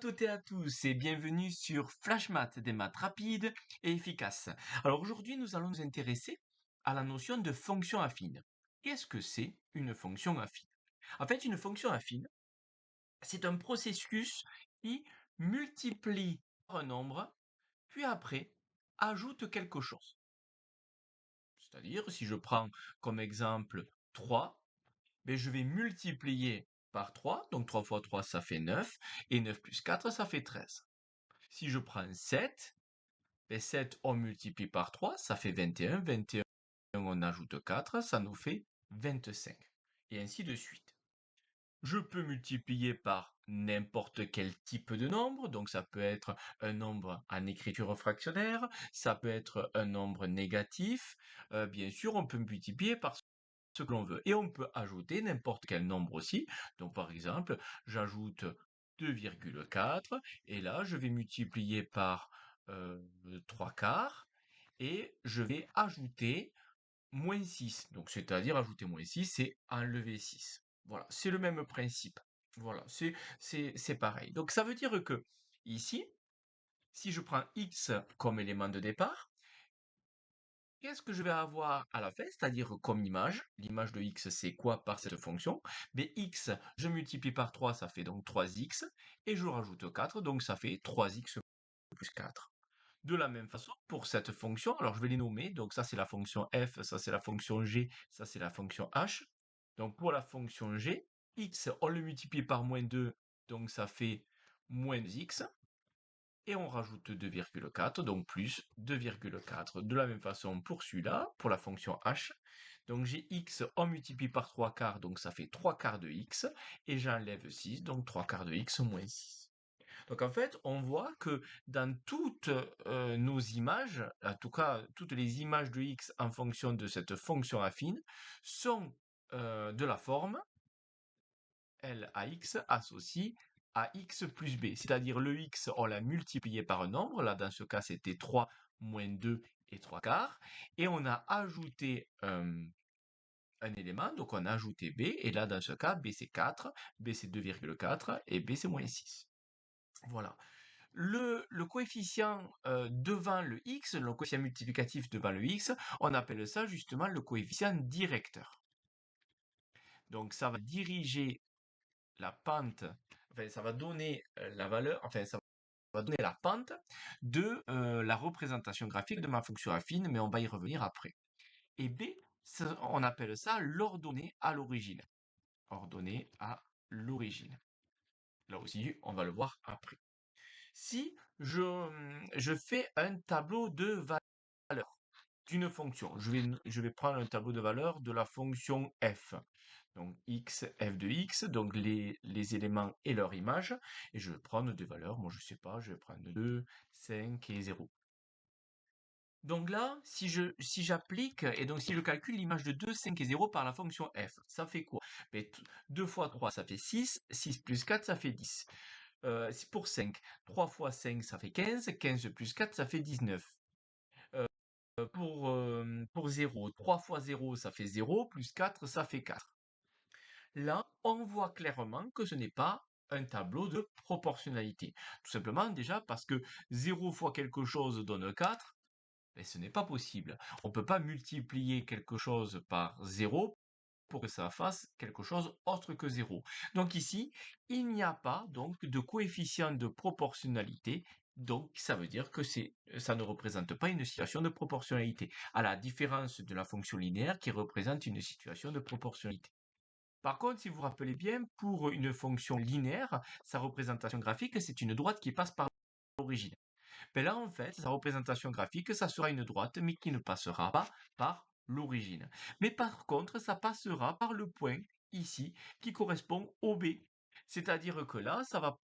toutes et à tous et bienvenue sur Flash Math, des maths rapides et efficaces. Alors aujourd'hui, nous allons nous intéresser à la notion de fonction affine. Qu'est-ce que c'est une fonction affine? En fait, une fonction affine, c'est un processus qui multiplie par un nombre, puis après ajoute quelque chose. C'est-à-dire, si je prends comme exemple 3, je vais multiplier par 3, donc 3 fois 3 ça fait 9, et 9 plus 4 ça fait 13. Si je prends 7, 7 on multiplie par 3, ça fait 21. 21 on ajoute 4, ça nous fait 25. Et ainsi de suite. Je peux multiplier par n'importe quel type de nombre, donc ça peut être un nombre en écriture fractionnaire, ça peut être un nombre négatif, bien sûr on peut multiplier par ce que l'on veut. Et on peut ajouter n'importe quel nombre aussi. Donc par exemple, j'ajoute 2,4 et là je vais multiplier par 3 quarts et je vais ajouter moins 6. Donc c'est-à-dire ajouter moins 6, c'est enlever 6. Voilà, c'est le même principe. Voilà, c'est pareil. Donc ça veut dire que ici, si je prends x comme élément de départ, qu'est-ce que je vais avoir à la fin, c'est-à-dire comme image? L'image de x, c'est quoi par cette fonction? X, je multiplie par 3, ça fait donc 3x, et je rajoute 4, donc ça fait 3x plus 4. De la même façon, pour cette fonction, alors je vais les nommer, donc ça c'est la fonction f, ça c'est la fonction g, ça c'est la fonction h. Donc pour la fonction g, x, on le multiplie par moins 2, donc ça fait moins x et on rajoute 2,4, donc plus 2,4. De la même façon pour celui-là, pour la fonction h, donc j'ai x, on multiplie par 3 quarts, donc ça fait 3 quarts de x, et j'enlève 6, donc 3 quarts de x moins 6. Donc en fait, on voit que dans toutes nos images, en tout cas toutes les images de x en fonction de cette fonction affine, sont de la forme L à x associe à x plus b. C'est-à-dire le x, on l'a multiplié par un nombre. Là, dans ce cas, c'était 3 moins 2 et 3 quarts. Et on a ajouté un élément, donc on a ajouté b. Et là, dans ce cas, b c'est 4, b c'est 2,4 et b c'est moins 6. Voilà. Le coefficient devant le x, le coefficient multiplicatif devant le x, on appelle ça justement le coefficient directeur. Donc ça va diriger la pente, enfin ça va donner la valeur, enfin ça va donner la pente de la représentation graphique de ma fonction affine, mais on va y revenir après. Et B, on appelle ça l'ordonnée à l'origine. Ordonnée à l'origine. Là aussi, on va le voir après. Si je fais un tableau de valeurs d'une fonction, je vais prendre un tableau de valeurs de la fonction f. Donc x, f de x, donc les éléments et leur image. Et je vais prendre des valeurs, moi je sais pas, je vais prendre 2, 5 et 0. Donc là, si j'applique, et donc si je calcule l'image de 2, 5 et 0 par la fonction f, ça fait quoi? 2 fois 3, ça fait 6, 6 plus 4, ça fait 10. Pour 5, 3 fois 5, ça fait 15, 15 plus 4, ça fait 19. Pour 0, 3 fois 0, ça fait 0, plus 4, ça fait 4. Là, on voit clairement que ce n'est pas un tableau de proportionnalité. Tout simplement déjà parce que 0 fois quelque chose donne 4, ce n'est pas possible. On ne peut pas multiplier quelque chose par 0 pour que ça fasse quelque chose autre que 0. Donc ici, il n'y a pas donc de coefficient de proportionnalité. Donc ça veut dire que ça ne représente pas une situation de proportionnalité, à la différence de la fonction linéaire qui représente une situation de proportionnalité. Par contre, si vous vous rappelez bien, pour une fonction linéaire, sa représentation graphique, c'est une droite qui passe par l'origine. Mais là, en fait, sa représentation graphique, ça sera une droite, mais qui ne passera pas par l'origine. Mais par contre, ça passera par le point ici, qui correspond au B. C'est-à-dire que là,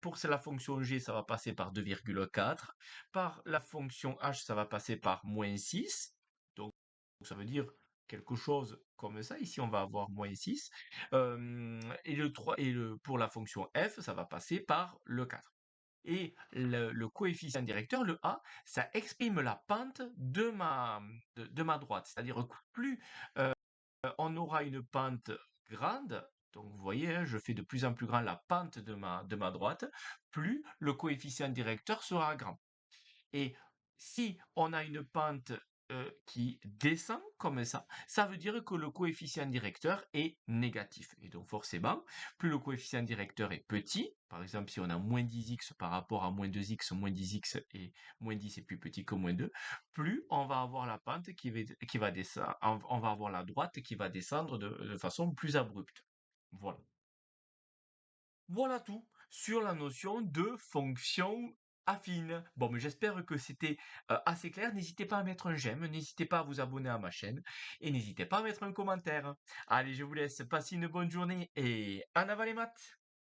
pour la fonction g, ça va passer par 2,4. Par la fonction h, ça va passer par moins 6. Donc, ça veut dire quelque chose comme ça. Ici, on va avoir moins 6. Pour la fonction f, ça va passer par le 4. Et le coefficient directeur, le A, ça exprime la pente de ma droite. C'est-à-dire que plus on aura une pente grande, Donc vous voyez, hein, je fais de plus en plus grand la pente de ma droite, plus le coefficient directeur sera grand. Et si on a une pente qui descend comme ça veut dire que le coefficient directeur est négatif. Et donc forcément, plus le coefficient directeur est petit, par exemple si on a moins 10x par rapport à moins 2x, moins 10x et moins 10 est plus petit que moins 2, plus on va avoir la pente qui va descendre, on va avoir la droite qui va descendre de façon plus abrupte. Voilà. Voilà tout sur la notion de fonction affine. Bon, mais j'espère que c'était assez clair. N'hésitez pas à mettre un j'aime, n'hésitez pas à vous abonner à ma chaîne et n'hésitez pas à mettre un commentaire. Allez, je vous laisse, passez une bonne journée et en avant les maths!